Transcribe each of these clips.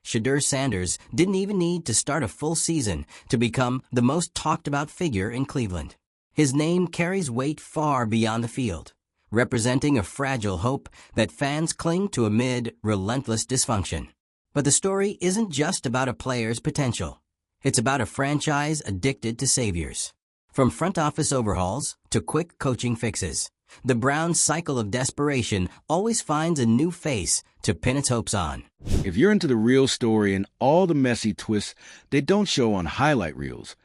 Shedeur Sanders didn't even need to start a full season to become the most talked-about figure in Cleveland. His name carries weight far beyond the field, representing a fragile hope that fans cling to amid relentless dysfunction. But the story isn't just about a player's potential. It's about a franchise addicted to saviors. From front office overhauls to quick coaching fixes, the Browns' cycle of desperation always finds a new face to pin its hopes on. If you're into the real story and all the messy twists they don't show on highlight reels,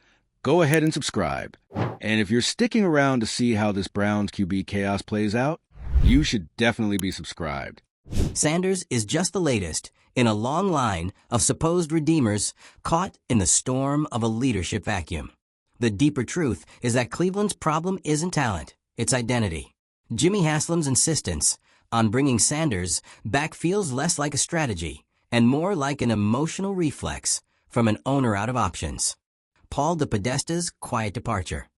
go ahead and subscribe. And if you're sticking around to see how this Browns QB chaos plays out, you should definitely be subscribed. Sanders is just the latest in a long line of supposed redeemers caught in the storm of a leadership vacuum. The deeper truth is that Cleveland's problem isn't talent, it's identity. Jimmy Haslam's insistence on bringing Sanders back feels less like a strategy and more like an emotional reflex from an owner out of options. Paul DePodesta's quiet departure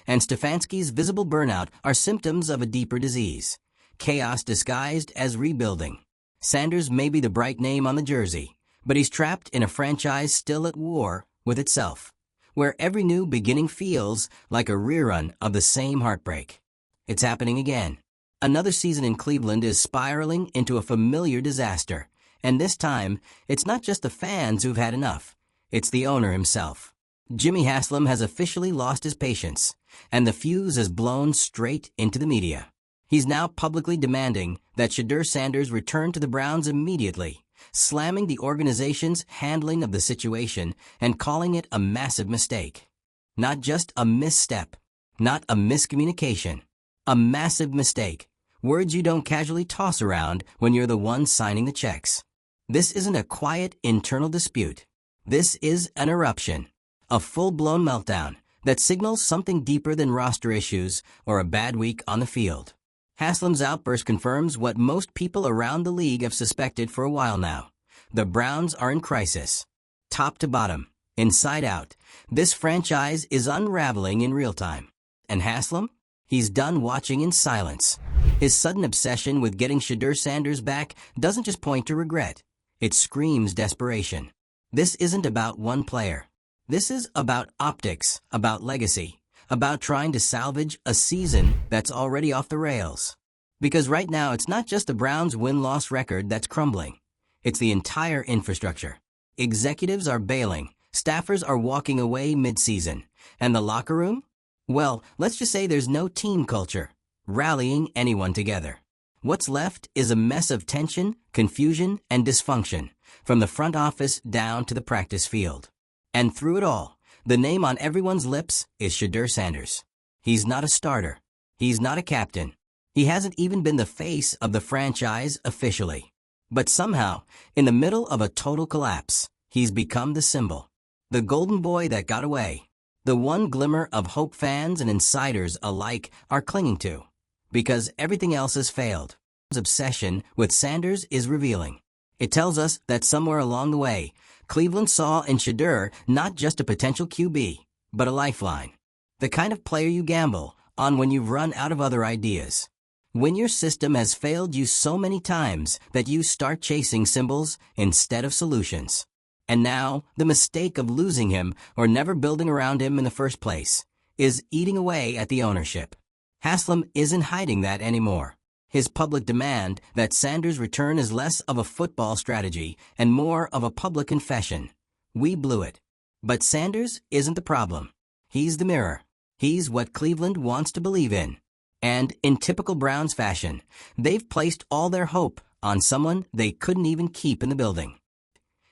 and Stefanski's visible burnout are symptoms of a deeper disease, chaos disguised as rebuilding. Sanders may be the bright name on the jersey, but he's trapped in a franchise still at war with itself, where every new beginning feels like a rerun of the same heartbreak. It's happening again. Another season in Cleveland is spiraling into a familiar disaster, and this time, it's not just the fans who've had enough. It's the owner himself. Jimmy Haslam has officially lost his patience, and the fuse has blown straight into the media. He's now publicly demanding that Shedeur Sanders return to the Browns immediately, slamming the organization's handling of the situation and calling it a massive mistake. Not just a misstep, not a miscommunication, a massive mistake. Words you don't casually toss around when you're the one signing the checks. This isn't a quiet internal dispute. This is an eruption, a full-blown meltdown that signals something deeper than roster issues or a bad week on the field. Haslam's outburst confirms what most people around the league have suspected for a while now. The Browns are in crisis. Top to bottom, inside out, this franchise is unraveling in real time. And Haslam? He's done watching in silence. His sudden obsession with getting Shedeur Sanders back doesn't just point to regret. It screams desperation. This isn't about one player. This is about optics, about legacy, about trying to salvage a season that's already off the rails. Because right now, it's not just the Browns' win-loss record that's crumbling. It's the entire infrastructure. Executives are bailing, staffers are walking away mid-season, and the locker room? Well, let's just say there's no team culture, rallying anyone together. What's left is a mess of tension, confusion, and dysfunction, from the front office down to the practice field. And through it all, the name on everyone's lips is Shedeur Sanders. He's not a starter. He's not a captain. He hasn't even been the face of the franchise officially. But somehow, in the middle of a total collapse, he's become the symbol. The golden boy that got away. The one glimmer of hope fans and insiders alike are clinging to. Because everything else has failed. His obsession with Sanders is revealing. It tells us that somewhere along the way, Cleveland saw in Shedeur not just a potential QB, but a lifeline. The kind of player you gamble on when you've run out of other ideas. When your system has failed you so many times that you start chasing symbols instead of solutions. And now, the mistake of losing him or never building around him in the first place is eating away at the ownership. Haslam isn't hiding that anymore. His public demand that Sanders return is less of a football strategy and more of a public confession. We blew it. But Sanders isn't the problem. He's the mirror. He's what Cleveland wants to believe in. And in typical Browns fashion, they've placed all their hope on someone they couldn't even keep in the building.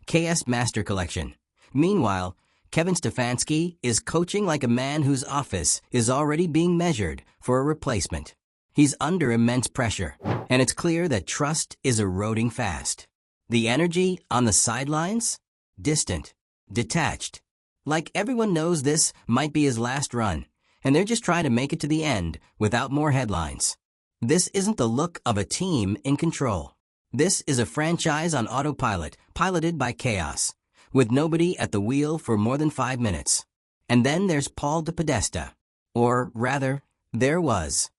KS Master Collection. Meanwhile, Kevin Stefanski is coaching like a man whose office is already being measured for a replacement. He's under immense pressure, and it's clear that trust is eroding fast. The energy on the sidelines? Distant, detached. Like everyone knows this might be his last run, and they're just trying to make it to the end without more headlines. This isn't the look of a team in control. This is a franchise on autopilot, piloted by chaos, with nobody at the wheel for more than 5 minutes. And then there's Paul DePodesta. Or rather, there was.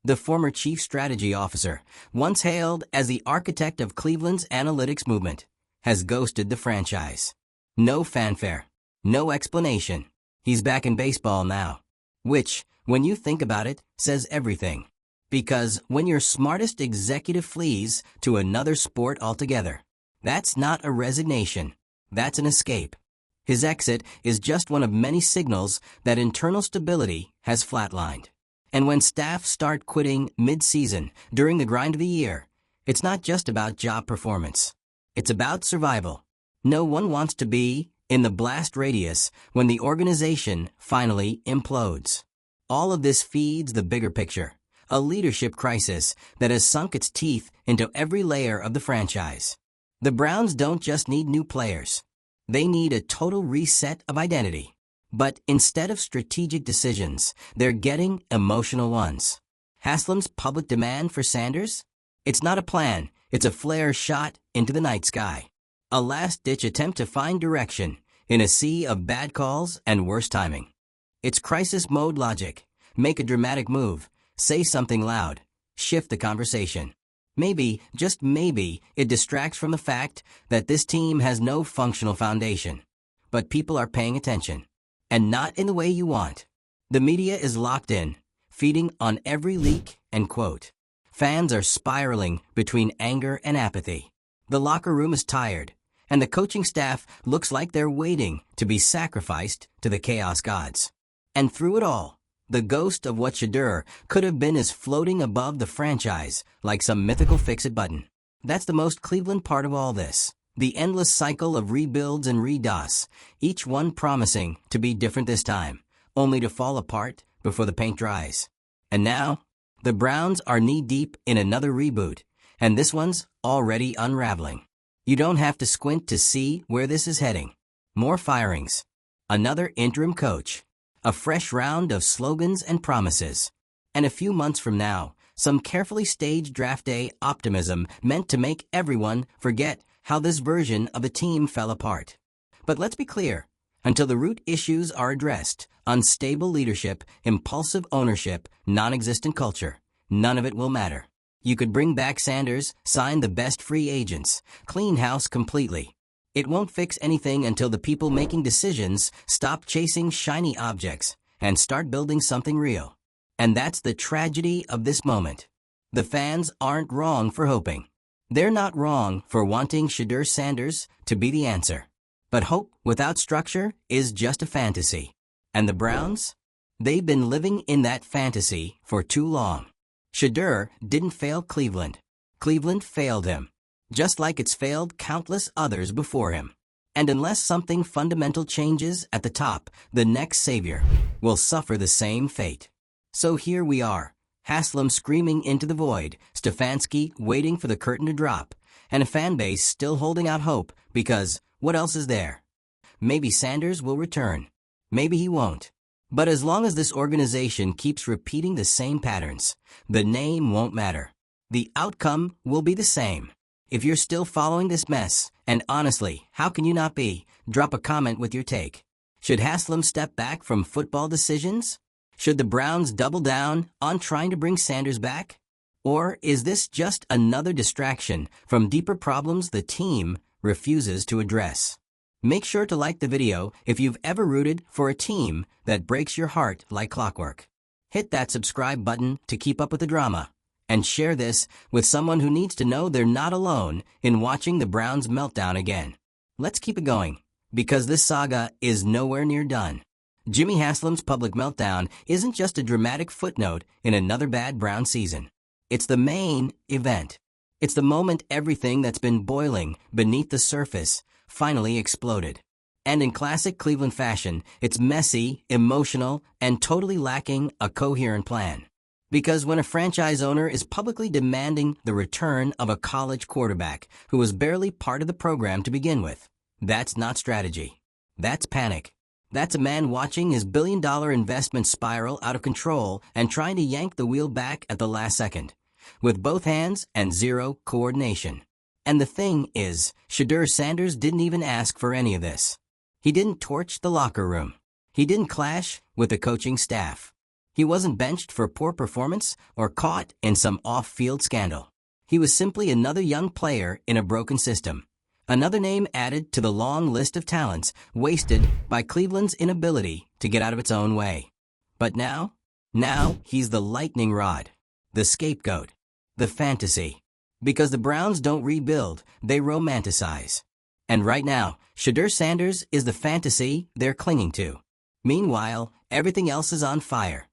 The former chief strategy officer, once hailed as the architect of Cleveland's analytics movement, has ghosted the franchise. No fanfare. No explanation. He's back in baseball now. Which, when you think about it, says everything. Because when your smartest executive flees to another sport altogether, that's not a resignation. That's an escape. His exit is just one of many signals that internal stability has flatlined. And when staff start quitting mid-season during the grind of the year, it's not just about job performance. It's about survival. No one wants to be in the blast radius when the organization finally implodes. All of this feeds the bigger picture, a leadership crisis that has sunk its teeth into every layer of the franchise. The Browns don't just need new players. They need a total reset of identity. But instead of strategic decisions, they're getting emotional ones. Haslam's public demand for Sanders? It's not a plan, it's a flare shot into the night sky. A last-ditch attempt to find direction in a sea of bad calls and worse timing. It's crisis mode logic. Make a dramatic move, say something loud, shift the conversation. Maybe, just maybe, it distracts from the fact that this team has no functional foundation. But people are paying attention. And not in the way you want. The media is locked in, feeding on every leak and quote. Fans are spiraling between anger and apathy. The locker room is tired, and the coaching staff looks like they're waiting to be sacrificed to the chaos gods. And through it all, the ghost of what Shedeur could have been is floating above the franchise like some mythical fix-it button. That's the most Cleveland part of all this. The endless cycle of rebuilds and redos, each one promising to be different this time, only to fall apart before the paint dries. And now, the Browns are knee-deep in another reboot, and this one's already unraveling. You don't have to squint to see where this is heading. More firings. Another interim coach. A fresh round of slogans and promises. And a few months from now, some carefully staged draft day optimism meant to make everyone forget how this version of the team fell apart. But let's be clear, until the root issues are addressed, unstable leadership, impulsive ownership, non-existent culture, none of it will matter. You could bring back Sanders, sign the best free agents, clean house completely. It won't fix anything until the people making decisions stop chasing shiny objects and start building something real. And that's the tragedy of this moment. The fans aren't wrong for hoping. They're not wrong for wanting Shedeur Sanders to be the answer. But hope without structure is just a fantasy. And the Browns? They've been living in that fantasy for too long. Shedeur didn't fail Cleveland. Cleveland failed him. Just like it's failed countless others before him. And unless something fundamental changes at the top, the next savior will suffer the same fate. So here we are, Haslam screaming into the void, Stefanski waiting for the curtain to drop, and a fan base still holding out hope because what else is there? Maybe Sanders will return. Maybe he won't. But as long as this organization keeps repeating the same patterns, the name won't matter. The outcome will be the same. If you're still following this mess, and honestly, how can you not be, drop a comment with your take. Should Haslam step back from football decisions? Should the Browns double down on trying to bring Sanders back? Or is this just another distraction from deeper problems the team refuses to address? Make sure to like the video if you've ever rooted for a team that breaks your heart like clockwork. Hit that subscribe button to keep up with the drama. And share this with someone who needs to know they're not alone in watching the Browns meltdown again. Let's keep it going, because this saga is nowhere near done. Jimmy Haslam's public meltdown isn't just a dramatic footnote in another bad Brown season. It's the main event. It's the moment everything that's been boiling beneath the surface finally exploded. And in classic Cleveland fashion, it's messy, emotional, and totally lacking a coherent plan. Because when a franchise owner is publicly demanding the return of a college quarterback who was barely part of the program to begin with, that's not strategy. That's panic. That's a man watching his billion-dollar investment spiral out of control and trying to yank the wheel back at the last second, with both hands and zero coordination. And the thing is, Shedeur Sanders didn't even ask for any of this. He didn't torch the locker room. He didn't clash with the coaching staff. He wasn't benched for poor performance or caught in some off-field scandal. He was simply another young player in a broken system, Another name added to the long list of talents wasted by Cleveland's inability to get out of its own way. But now he's the lightning rod, the scapegoat, the fantasy. Because the Browns don't rebuild, they romanticize. And right now, Shedeur Sanders is the fantasy they're clinging to. Meanwhile, everything else is on fire.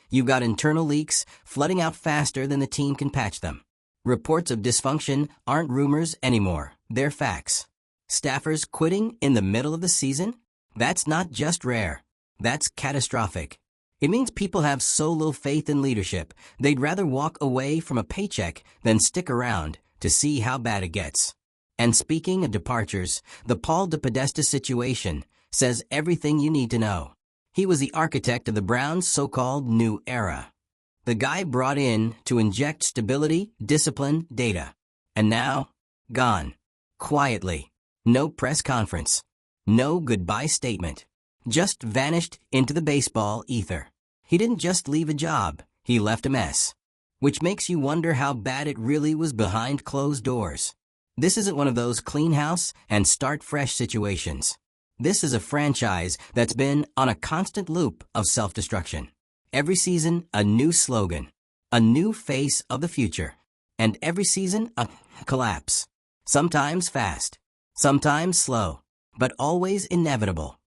You've got internal leaks flooding out faster than the team can patch them. Reports of dysfunction aren't rumors anymore, they're facts. Staffers quitting in the middle of the season? That's not just rare. That's catastrophic. It means people have so little faith in leadership, they'd rather walk away from a paycheck than stick around to see how bad it gets. And speaking of departures, the Paul DePodesta situation says everything you need to know. He was the architect of the Browns' so-called new era. The guy brought in to inject stability, discipline, data. And now, gone. Quietly. No press conference. No goodbye statement. Just vanished into the baseball ether. He didn't just leave a job, he left a mess. Which makes you wonder how bad it really was behind closed doors. This isn't one of those clean house and start fresh situations. This is a franchise that's been on a constant loop of self-destruction. Every season, a new slogan, a new face of the future. And every season, a collapse. Sometimes fast, sometimes slow, but always inevitable.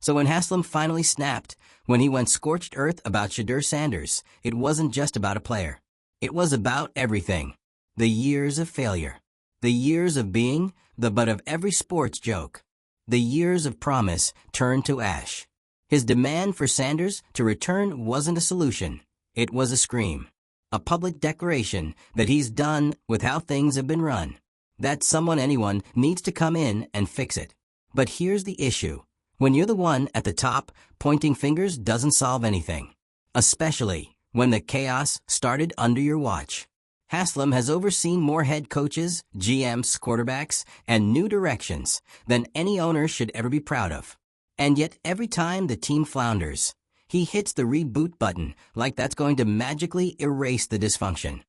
So when Haslam finally snapped, when he went scorched earth about Shedeur Sanders, it wasn't just about a player. It was about everything. The years of failure. The years of being the butt of every sports joke. The years of promise turned to ash. His demand for Sanders to return wasn't a solution. It was a scream. A public declaration that he's done with how things have been run. That anyone needs to come in and fix it. But here's the issue. When you're the one at the top, pointing fingers doesn't solve anything. Especially when the chaos started under your watch. Haslam has overseen more head coaches, GMs, quarterbacks, and new directions than any owner should ever be proud of. And yet every time the team flounders, he hits the reboot button like that's going to magically erase the dysfunction.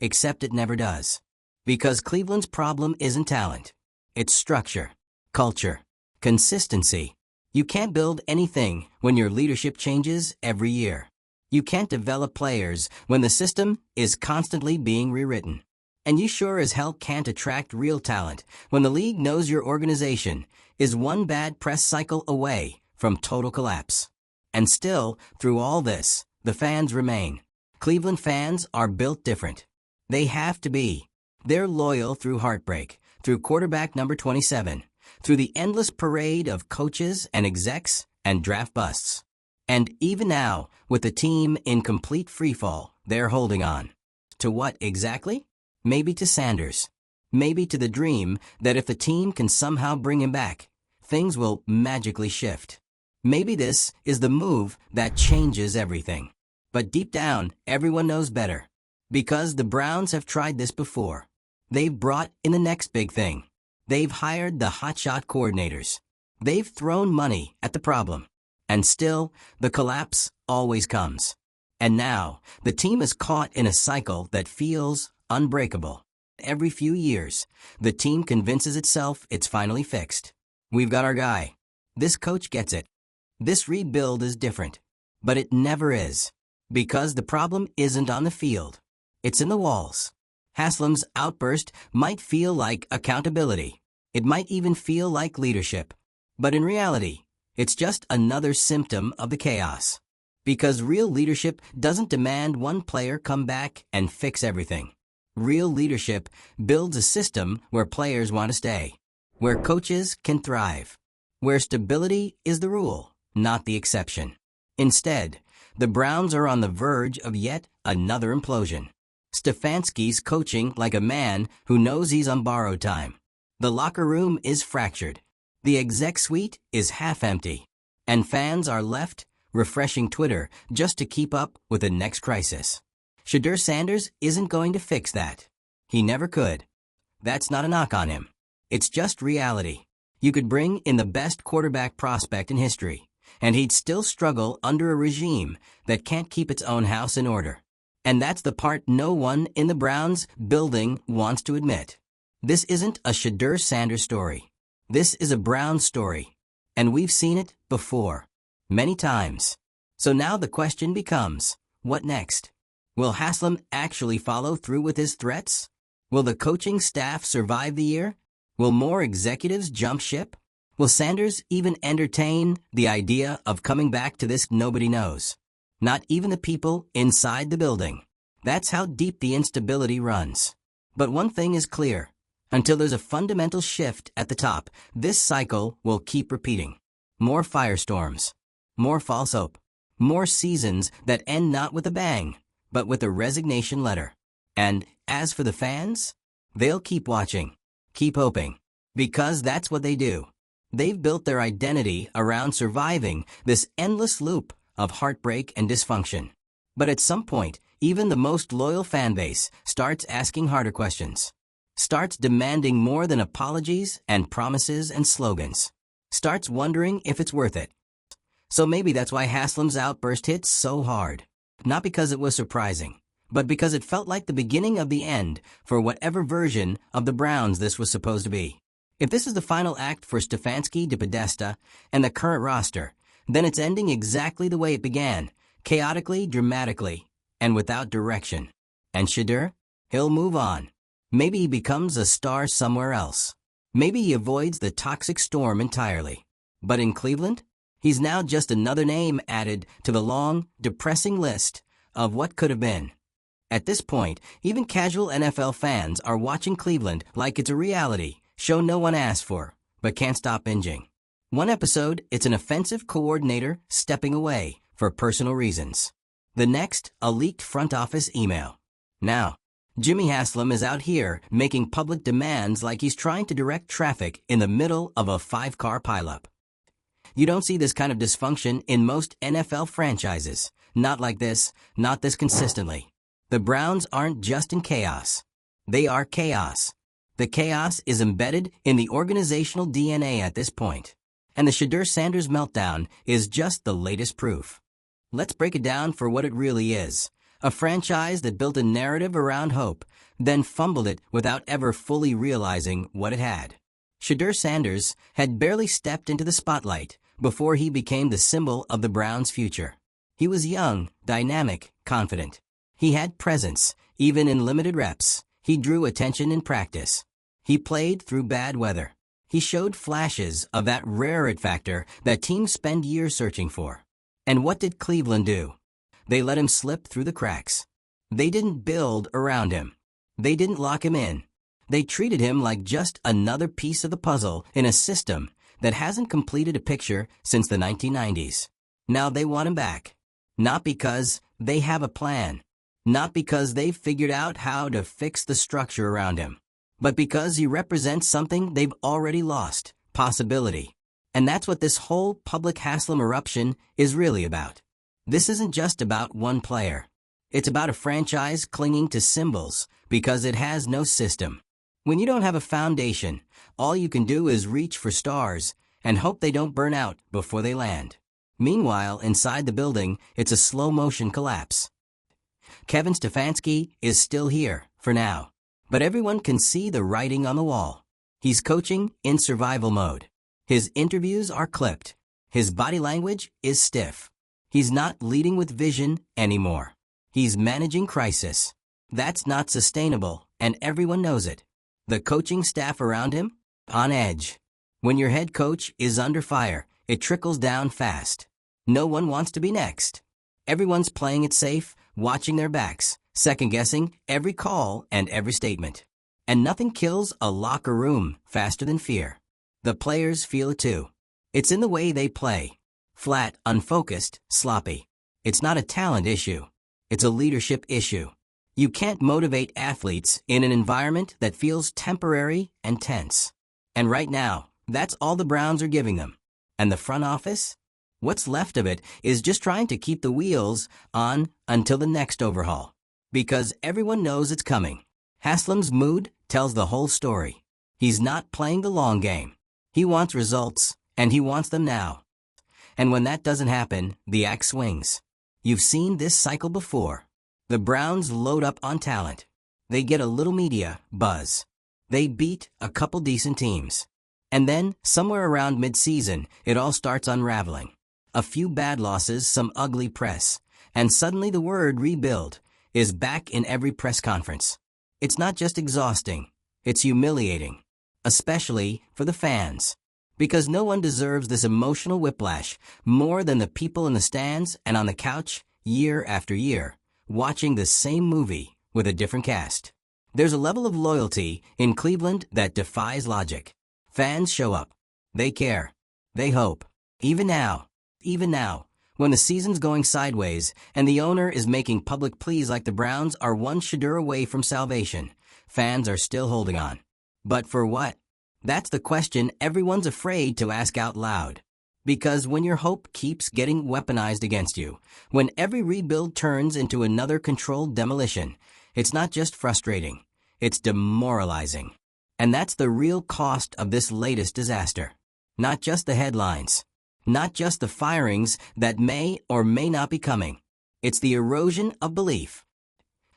Except it never does. Because Cleveland's problem isn't talent. It's structure, culture, consistency. You can't build anything when your leadership changes every year. You can't develop players when the system is constantly being rewritten. And you sure as hell can't attract real talent when the league knows your organization is one bad press cycle away from total collapse. And still, through all this, the fans remain. Cleveland fans are built different. They have to be. They're loyal through heartbreak, through quarterback number 27, through the endless parade of coaches and execs and draft busts. And even now, with the team in complete freefall, they're holding on. To what exactly? Maybe to Sanders. Maybe to the dream that if the team can somehow bring him back, things will magically shift. Maybe this is the move that changes everything. But deep down, everyone knows better. Because the Browns have tried this before. They've brought in the next big thing. They've hired the hotshot coordinators. They've thrown money at the problem. And still, the collapse always comes. And now, the team is caught in a cycle that feels unbreakable. Every few years, the team convinces itself it's finally fixed. We've got our guy. This coach gets it. This rebuild is different. But it never is. Because the problem isn't on the field. It's in the walls. Haslam's outburst might feel like accountability. It might even feel like leadership. But in reality, it's just another symptom of the chaos. Because real leadership doesn't demand one player come back and fix everything. Real leadership builds a system where players want to stay, where coaches can thrive, where stability is the rule, not the exception. Instead, the Browns are on the verge of yet another implosion. Stefanski's coaching like a man who knows he's on borrowed time. The locker room is fractured. The exec suite is half empty, and fans are left refreshing Twitter just to keep up with the next crisis. Shedeur Sanders isn't going to fix that. He never could. That's not a knock on him. It's just reality. You could bring in the best quarterback prospect in history, and he'd still struggle under a regime that can't keep its own house in order. And that's the part no one in the Browns building wants to admit. This isn't a Shedeur Sanders story. This is a Browns story. And we've seen it before. Many times. So now the question becomes, what next? Will Haslam actually follow through with his threats? Will the coaching staff survive the year? Will more executives jump ship? Will Sanders even entertain the idea of coming back to this? Nobody knows. Not even the people inside the building. That's how deep the instability runs. But one thing is clear. Until there's a fundamental shift at the top, this cycle will keep repeating. More firestorms. More false hope. More seasons that end not with a bang, but with a resignation letter. And as for the fans, they'll keep watching, keep hoping, because that's what they do. They've built their identity around surviving this endless loop of heartbreak and dysfunction. But at some point, even the most loyal fan base starts asking harder questions, starts demanding more than apologies and promises and slogans, starts wondering if it's worth it. So maybe that's why Haslam's outburst hit so hard. Not because it was surprising, but because it felt like the beginning of the end for whatever version of the Browns this was supposed to be. If this is the final act for Stefanski, DePodesta, and the current roster, then it's ending exactly the way it began, chaotically, dramatically, and without direction. And Shedeur? He'll move on. Maybe he becomes a star somewhere else. Maybe he avoids the toxic storm entirely. But in Cleveland? He's now just another name added to the long, depressing list of what could have been. At this point, even casual NFL fans are watching Cleveland like it's a reality show no one asked for, but can't stop binging. One episode, it's an offensive coordinator stepping away for personal reasons. The next, a leaked front office email. Now, Jimmy Haslam is out here making public demands like he's trying to direct traffic in the middle of a 5-car pileup. You don't see this kind of dysfunction in most NFL franchises. Not like this, not this consistently. The Browns aren't just in chaos. They are chaos. The chaos is embedded in the organizational DNA at this point. And the Shedeur Sanders meltdown is just the latest proof. Let's break it down for what it really is. A franchise that built a narrative around hope, then fumbled it without ever fully realizing what it had. Shedeur Sanders had barely stepped into the spotlight before he became the symbol of the Browns' future. He was young, dynamic, confident. He had presence, even in limited reps. He drew attention in practice. He played through bad weather. He showed flashes of that rare it factor that teams spend years searching for. And what did Cleveland do? They let him slip through the cracks. They didn't build around him. They didn't lock him in. They treated him like just another piece of the puzzle in a system that hasn't completed a picture since the 1990s. Now they want him back. Not because they have a plan. Not because they've figured out how to fix the structure around him. But because he represents something they've already lost, possibility. And that's what this whole public Haslam eruption is really about. This isn't just about one player. It's about a franchise clinging to symbols because it has no system. When you don't have a foundation, all you can do is reach for stars and hope they don't burn out before they land. Meanwhile, inside the building, it's a slow-motion collapse. Kevin Stefanski is still here, for now. But everyone can see the writing on the wall. He's coaching in survival mode. His interviews are clipped. His body language is stiff. He's not leading with vision anymore. He's managing crisis. That's not sustainable, and everyone knows it. The coaching staff around him? On edge. When your head coach is under fire, it trickles down fast. No one wants to be next. Everyone's playing it safe, watching their backs, second-guessing every call and every statement. And nothing kills a locker room faster than fear. The players feel it too. It's in the way they play. Flat, unfocused, sloppy. It's not a talent issue. It's a leadership issue. You can't motivate athletes in an environment that feels temporary and tense. And right now, that's all the Browns are giving them. And the front office? What's left of it is just trying to keep the wheels on until the next overhaul. Because everyone knows it's coming. Haslam's mood tells the whole story. He's not playing the long game. He wants results, and he wants them now. And when that doesn't happen, the axe swings. You've seen this cycle before. The Browns load up on talent. They get a little media buzz. They beat a couple decent teams. And then, somewhere around mid-season, it all starts unraveling. A few bad losses, some ugly press, and suddenly the word rebuild is back in every press conference. It's not just exhausting, it's humiliating, especially for the fans. Because no one deserves this emotional whiplash more than the people in the stands and on the couch year after year, watching the same movie with a different cast. There's a level of loyalty in Cleveland that defies logic. Fans show up. They care. They hope. Even now, when the season's going sideways and the owner is making public pleas like the Browns are one Shedeur away from salvation, fans are still holding on. But for what? That's the question everyone's afraid to ask out loud. Because when your hope keeps getting weaponized against you, when every rebuild turns into another controlled demolition, it's not just frustrating, it's demoralizing. And that's the real cost of this latest disaster. Not just the headlines. Not just the firings that may or may not be coming. It's the erosion of belief.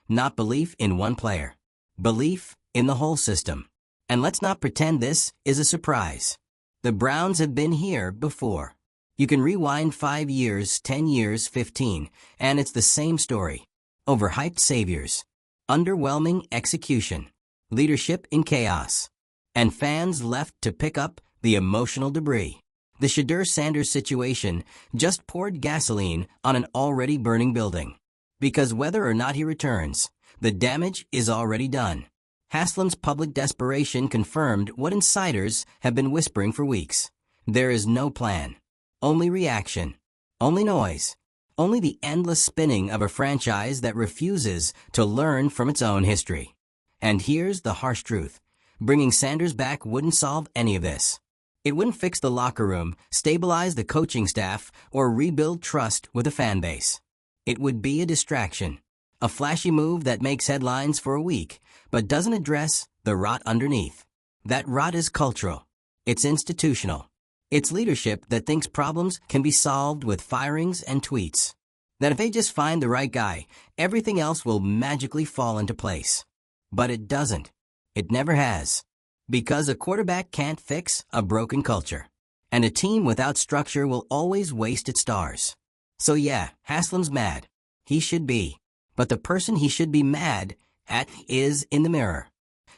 Not belief in one player. Belief in the whole system. And let's not pretend this is a surprise. The Browns have been here before. You can rewind 5 years, 10 years, 15, and it's the same story. Overhyped saviors. Underwhelming execution. Leadership in chaos. And fans left to pick up the emotional debris. The Shedeur Sanders situation just poured gasoline on an already burning building. Because whether or not he returns, the damage is already done. Haslam's public desperation confirmed what insiders have been whispering for weeks. There is no plan. Only reaction. Only noise. Only the endless spinning of a franchise that refuses to learn from its own history. And here's the harsh truth. Bringing Sanders back wouldn't solve any of this. It wouldn't fix the locker room, stabilize the coaching staff, or rebuild trust with a fan base. It would be a distraction. A flashy move that makes headlines for a week, but doesn't address the rot underneath. That rot is cultural. It's institutional. It's leadership that thinks problems can be solved with firings and tweets. That if they just find the right guy, everything else will magically fall into place. But it doesn't. It never has. Because a quarterback can't fix a broken culture. And a team without structure will always waste its stars. So yeah, Haslam's mad. He should be. But the person he should be mad at is in the mirror.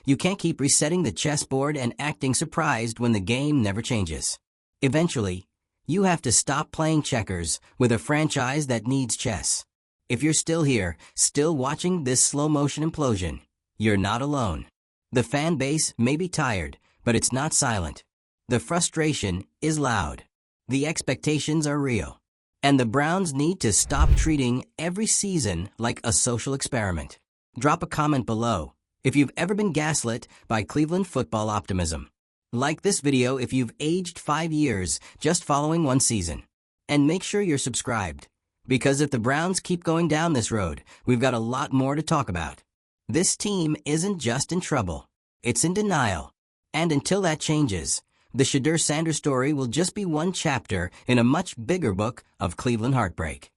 You can't keep resetting the chessboard and acting surprised when the game never changes. Eventually, you have to stop playing checkers with a franchise that needs chess. If you're still here, still watching this slow-motion implosion, you're not alone. The fan base may be tired, but it's not silent. The frustration is loud. The expectations are real. And the Browns need to stop treating every season like a social experiment. Drop a comment below if you've ever been gaslit by Cleveland football optimism. Like this video if you've aged 5 years just following one season. And make sure you're subscribed. Because if the Browns keep going down this road, we've got a lot more to talk about. This team isn't just in trouble. It's in denial. And until that changes, the Shedeur Sanders story will just be one chapter in a much bigger book of Cleveland heartbreak.